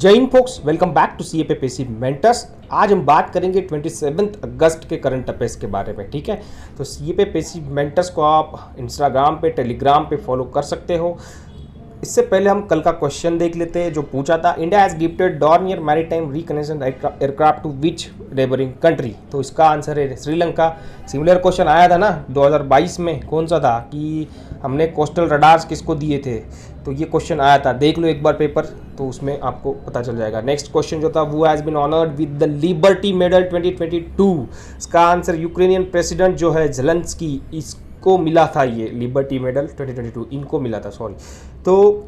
जय हिंद folks, welcome back to C A पे पेसी मेंटर्स। आज हम बात करेंगे 27 अगस्त के करंट अफेयर्स के बारे में। ठीक है, तो सी ए पे पेसी मेंटर्स को आप इंस्टाग्राम पे, टेलीग्राम पे फॉलो कर सकते हो। इससे पहले हम कल का क्वेश्चन देख लेते हैं जो पूछा था, India has gifted Dornier maritime reconnaissance aircraft to which neighbouring country. तो इसका आंसर है श्रीलंका। सिमिलर क्वेश्चन आया था ना 2022 में, कौन सा था कि हमने कोस्टल रडार्स किसको दिए थे, तो ये क्वेश्चन आया था। देख लो एक बार पेपर, तो उसमें आपको पता चल जाएगा। नेक्स्ट क्वेश्चन जो था, वो has been honoured with the Liberty Medal 2022। इसका आंसर यूक्रेनियन प्रेसिडेंट जो है ज़ेलेंस्की, इसको मिला था ये लिबर्टी मेडल 2022, इनको मिला था, सॉरी। तो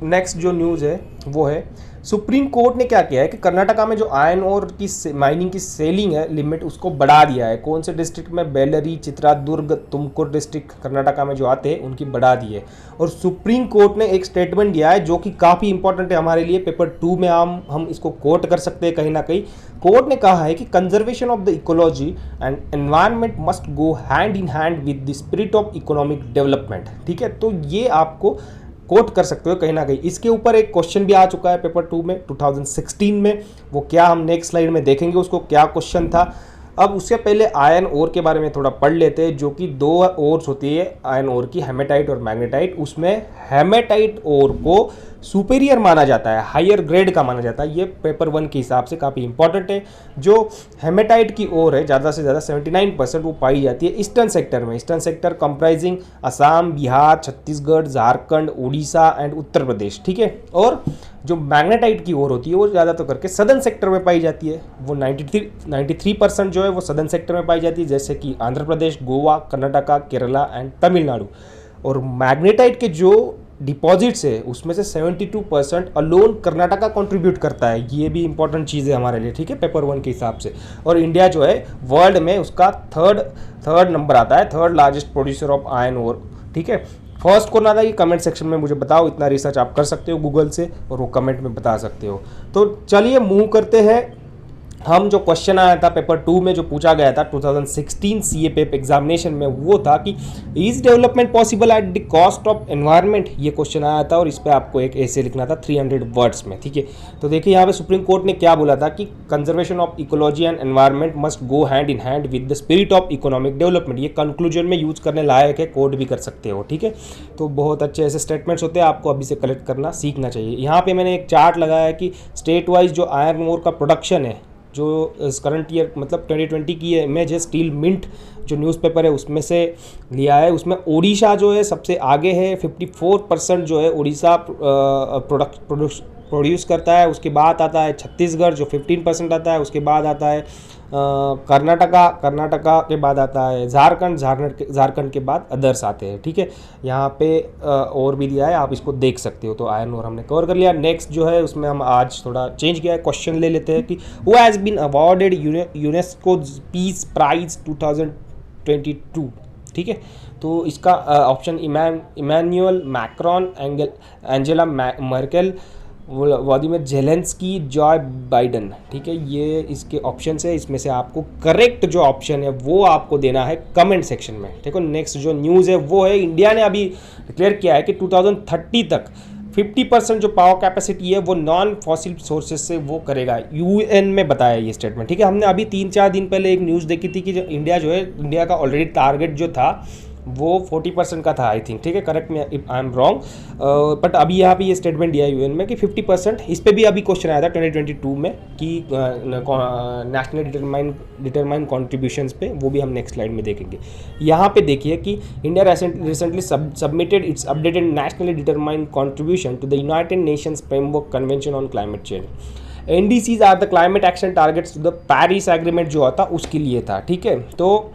नेक्स्ट जो न्यूज़ है वो है, सुप्रीम कोर्ट ने क्या किया है कि कर्नाटका में जो आयरन ओर की माइनिंग की सेलिंग है लिमिट, उसको बढ़ा दिया है। कौन से डिस्ट्रिक्ट में? बेल्लरी, चित्रादुर्ग, तुमकुर डिस्ट्रिक्ट कर्नाटका में जो आते हैं उनकी बढ़ा दी है। और सुप्रीम कोर्ट ने एक स्टेटमेंट दिया है जो कि काफ़ी इंपॉर्टेंट है हमारे लिए, पेपर 2 में हम इसको कोट कर सकते हैं कहीं ना कहीं। कोर्ट ने कहा है कि conservation of the ecology and environment must go hand in hand with the spirit of economic development. ठीक है, तो ये आपको कोट कर सकते हो कहीं ना कहीं। इसके ऊपर एक क्वेश्चन भी आ चुका है पेपर 2 में 2016 में, वो क्या हम नेक्स्ट स्लाइड में देखेंगे उसको, क्या क्वेश्चन था। अब उससे पहले आयरन ओर के बारे में थोड़ा पढ़ लेते हैं, जो कि दो ओर्स होती है आयरन ओर की, हेमेटाइट और मैग्नेटाइट। उसमें हेमेटाइट ओर को सुपेरियर माना जाता है, हायर ग्रेड का माना जाता है। ये पेपर 1 के हिसाब से काफ़ी इंपॉर्टेंट है। जो हेमेटाइट की ओर है ज़्यादा से ज़्यादा 79% वो पाई जाती है ईस्टर्न सेक्टर में। Eastern sector comprising Assam, Bihar, Chhattisgarh, Jharkhand, Orissa and Uttar Pradesh. ठीक है, और जो मैग्नेटाइट की ओर होती है वो ज़्यादातर करके सदर्न सेक्टर में पाई जाती है। वो 93% जो है वो सदर्न सेक्टर में पाई जाती है, जैसे कि आंध्र प्रदेश, गोवा, कर्नाटका, केरला एंड तमिलनाडु। और मैग्नेटाइट के जो डिपॉजिट्स है उसमें से 72% अलोन कर्नाटका कंट्रीब्यूट करता है। ये भी इंपॉर्टेंट चीज़ है हमारे लिए, ठीक है, पेपर 1 के हिसाब से। और इंडिया जो है वर्ल्ड में उसका थर्ड नंबर आता है, third largest producer of iron ore. ठीक है, फर्स्ट कौन आता है ये कमेंट सेक्शन में मुझे बताओ, इतना रिसर्च आप कर सकते हो गूगल से और वो कमेंट में बता सकते हो। तो चलिए मूव करते हैं। हम जो क्वेश्चन आया था पेपर 2 में जो पूछा गया था 2016 सीए पेप एग्जामिनेशन में, वो था कि is development possible at the cost of environment. ये क्वेश्चन आया था और इस पर आपको एक ऐसे लिखना था 300 वर्ड्स में। ठीक है, तो देखिए यहाँ पे सुप्रीम कोर्ट ने क्या बोला था कि conservation of ecology and environment must go hand in hand with the spirit of economic development. ये कंक्लूजन में यूज करने लायक है, कोड भी कर सकते हो। ठीक है, तो बहुत अच्छे ऐसे स्टेटमेंट्स होते हैं, आपको अभी से कलेक्ट करना सीखना चाहिए। यहाँ पे मैंने एक चार्ट लगाया है कि स्टेट वाइज जो आयरन ओर का प्रोडक्शन है, जो इस करंट ईयर मतलब 2020 की ये इमेज है, स्टील मिंट जो न्यूज़पेपर है उसमें से लिया है। उसमें ओडिशा जो है सबसे आगे है, 54% जो है ओडिशा प्रोड्यूस करता है। उसके बाद आता है छत्तीसगढ़ जो 15% आता है। उसके बाद आता है कर्नाटका के बाद आता है झारखंड के बाद अदर्स आते हैं। ठीक है, यहाँ पे और भी दिया है, आप इसको देख सकते हो। तो आयरन ओर हमने कवर कर लिया। नेक्स्ट जो है उसमें हम आज थोड़ा चेंज किया है, क्वेश्चन ले लेते हैं कि who has been awarded UNESCO peace prize 2022। ठीक है, तो इसका option Emmanuel Macron, Angela Merkel, Vladimir Zelensky, Joe Biden. ठीक है, ये इसके ऑप्शन है। इसमें से आपको करेक्ट जो ऑप्शन है वो आपको देना है कमेंट सेक्शन में। देखो नेक्स्ट जो न्यूज़ है वो है, इंडिया ने अभी डिक्लेयर किया है कि 2030 तक 50% जो पावर कैपेसिटी है वो नॉन फॉसिल सोर्सेज से वो करेगा। यूएन में बताया ये स्टेटमेंट। ठीक है, हमने अभी 3-4 दिन पहले एक न्यूज़ देखी थी कि जो इंडिया का ऑलरेडी टारगेट जो था वो 40% का था, आई थिंक। ठीक है, correct me if I am wrong, but अभी यहाँ पे ये स्टेटमेंट दिया है यूएन में कि 50%। इस पे भी अभी क्वेश्चन आया था 2022 में कि नेशनल डिटरमाइन कॉन्ट्रीब्यूशंस पे, वो भी हम नेक्स्ट स्लाइड में देखेंगे। यहाँ पे देखिए कि India recently submitted its updated nationally determine contribution to the United Nations Framework Convention on Climate Change. NDCs are the climate action targets to the Paris Agreement जो था उसके लिए था। ठीक है, तो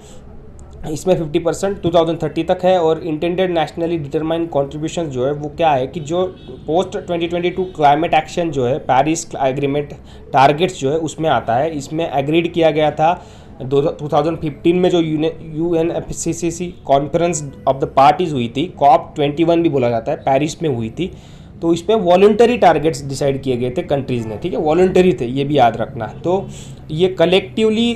इसमें 50% 2030 तक है। और इंटेंडेड नेशनली डिटरमाइन कॉन्ट्रीब्यूशन जो है वो क्या है कि जो पोस्ट 2022 क्लाइमेट एक्शन जो है पेरिस एग्रीमेंट टारगेट्स जो है उसमें आता है। इसमें एग्रीड किया गया था 2015 में जो UNFCCC conference of the parties हुई थी, COP21 भी बोला जाता है, पेरिस में हुई थी। तो इस पर वॉलंटरी टारगेट्स डिसाइड किए गए थे कंट्रीज़ ने। ठीक है, वॉलंटरी थे, ये भी याद रखना। तो ये कलेक्टिवली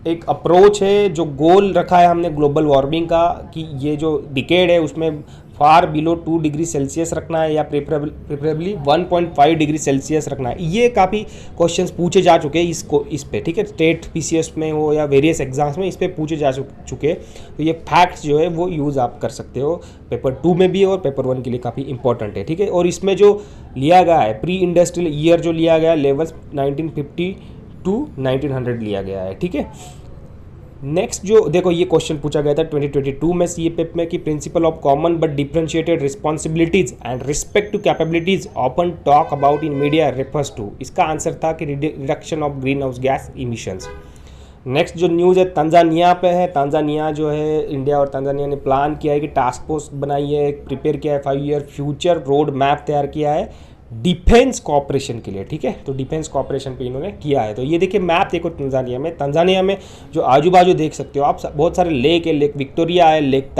एक अप्रोच है, जो गोल रखा है हमने ग्लोबल वार्मिंग का कि ये जो डिकेड है उसमें फार बिलो 2 डिग्री सेल्सियस रखना है या प्रेफरेबली 1.5 डिग्री सेल्सियस रखना है। ये काफ़ी क्वेश्चंस पूछे जा चुके हैं इस पे, ठीक है, स्टेट पीसीएस में हो या वेरियस एग्जाम्स में इस पे पूछे जा चुके। तो ये फैक्ट्स जो है वो यूज़ आप कर सकते हो पेपर 2 में भी और पेपर 1 के लिए काफ़ी इंपॉर्टेंट है, ठीक है। और इसमें जो लिया गया है प्री इंडस्ट्रियल ईयर जो लिया गया है लेवल्स 1950 टू 1900 लिया गया है, ठीक है। नेक्स्ट जो देखो ये क्वेश्चन पूछा गया था 2022 में सीएपेप में कि principle of common but differentiated responsibilities and respect to capabilities often talk about in media refers to. इसका आंसर था कि reduction of greenhouse gas emissions. Next जो न्यूज़ है तंजानिया पे है। तंजानिया जो है इंडिया और तंजानिया ने प्लान किया है कि टास्क फोर्स बनाई है, प्रिपेयर किया है, 5 ईयर फ्यूचर रोड मैप तैयार किया है डिफेंस कॉपरेशन के लिए, ठीक है। तो डिफेंस कॉपरेशन पे इन्होंने किया है। तो ये देखिए मैप देखो तंजानिया में जो आजू बाजू देख सकते हो आप बहुत सारे लेक है, लेक विक्टोरिया है, लेक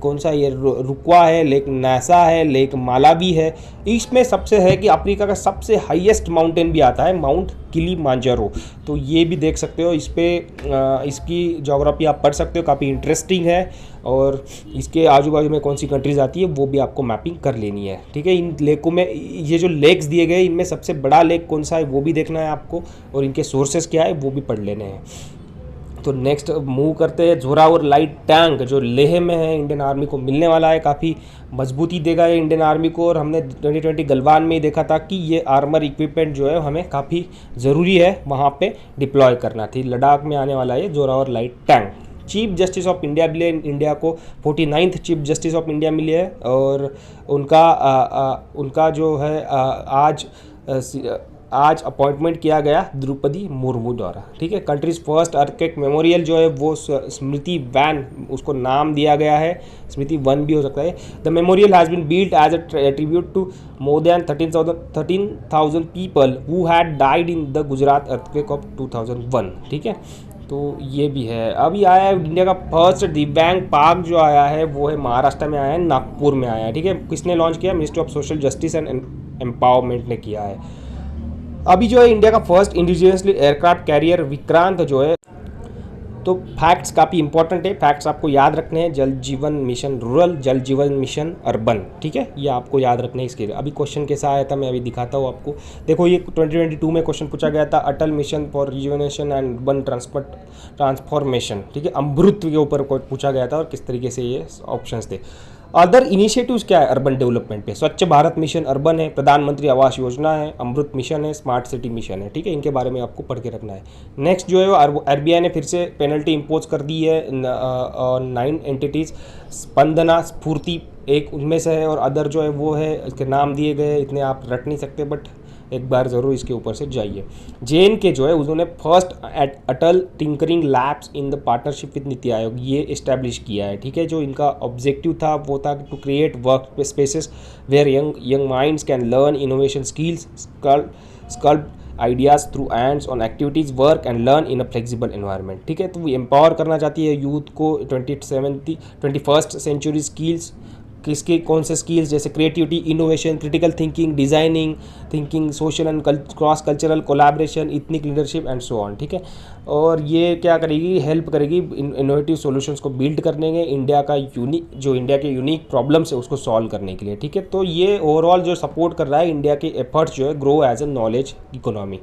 कौन सा ये रुकवा है, लेक नासा है, लेक मालावी है। इसमें सबसे है कि अफ्रीका का सबसे हाईएस्ट माउंटेन भी आता है माउंट किलिमांजारो। तो ये भी देख सकते हो, इस पर इसकी ज्योग्राफी आप पढ़ सकते हो, काफ़ी इंटरेस्टिंग है। और इसके आजू बाजू में कौन सी कंट्रीज आती है वो भी आपको मैपिंग कर लेनी है, ठीक है। इन लेकों में ये जो लेक्स दिए गए इनमें सबसे बड़ा लेक कौन सा है वो भी देखना है आपको, और इनके सोर्सेस क्या है वो भी पढ़ लेने हैं। तो नेक्स्ट मूव करते हैं जोरावर लाइट टैंक जो लेह में है, इंडियन आर्मी को मिलने वाला है, काफ़ी मजबूती देगा ये इंडियन आर्मी को। और हमने 2020 गलवान में ही देखा था कि ये आर्मर इक्विपमेंट जो है हमें काफ़ी ज़रूरी है वहाँ पे डिप्लॉय करना थी। लद्दाख में आने वाला है ये Zorawar light tank. Chief justice of India मिले, इंडिया को 49th chief justice of India मिले है। और उनका जो है आज अपॉइंटमेंट किया गया द्रौपदी मुर्मू द्वारा, ठीक है। कंट्रीज फर्स्ट अर्थक्वेक मेमोरियल जो है वो स्मृति वैन उसको नाम दिया गया है, स्मृति वन भी हो सकता है। The memorial has been built as a tribute to more than 13,000 people who had died in the Gujarat earthquake of 2001, ठीक है। तो ये भी है। अभी आया है इंडिया का फर्स्ट दिव्यांग पार्क जो आया है वो है महाराष्ट्र में आया है, नागपुर में आया है, ठीक है। किसने लॉन्च किया? Ministry of social justice and empowerment ने किया है। अभी जो है इंडिया का first indigenously aircraft carrier Vikrant जो है। तो फैक्ट्स काफ़ी इंपॉर्टेंट है, फैक्ट्स आपको याद रखने हैं। जल जीवन मिशन रूरल, जल जीवन मिशन अर्बन, ठीक है, ये आपको याद रखने हैं। इसके अभी क्वेश्चन कैसा आया था मैं अभी दिखाता हूँ आपको। देखो ये 2022 में क्वेश्चन पूछा गया था, Atal mission for rejuvenation and urban transformation, ठीक है, अमृत के ऊपर पूछा गया था और किस तरीके से ये ऑप्शंस थे। अदर इनिशिएटिव्स क्या है अर्बन डेवलपमेंट पे? स्वच्छ भारत मिशन अर्बन है, प्रधानमंत्री आवास योजना है, अमृत मिशन है, स्मार्ट सिटी मिशन है, ठीक है। इनके बारे में आपको पढ़ के रखना है। नेक्स्ट जो है वो आरबीआई ने फिर से पेनल्टी इम्पोज कर दी है 9 एंटिटीज़। स्पंदना स्फूर्ति एक उनमें से है और अदर जो है वो है, इसके नाम दिए गए, इतने आप रट नहीं सकते बट एक बार ज़रूर इसके ऊपर से जाइए। जेएन के जो है उन्होंने first Atal tinkering labs in the partnership with NITI Aayog ये इस्टेब्लिश किया है, ठीक है। जो इनका ऑब्जेक्टिव था वो था to create work spaces where young minds can learn innovation skills, sculpt ideas through hands on activities, work and learn in a flexible environment, ठीक है। तो वो एम्पावर करना चाहती है यूथ को 21st सेंचुरी स्किल्स, किसके कौन से स्किल्स जैसे creativity, innovation, critical thinking, social and cross cultural collaboration, ethnic leadership and so on, ठीक है। और ये क्या करेगी? हेल्प करेगी इनोवेटिव सॉल्यूशंस को बिल्ड करने में, इंडिया के यूनिक प्रॉब्लम्स है उसको सॉल्व करने के लिए, ठीक है। तो ये ओवरऑल जो सपोर्ट कर रहा है इंडिया के एफर्ट्स जो है grow as a knowledge economy.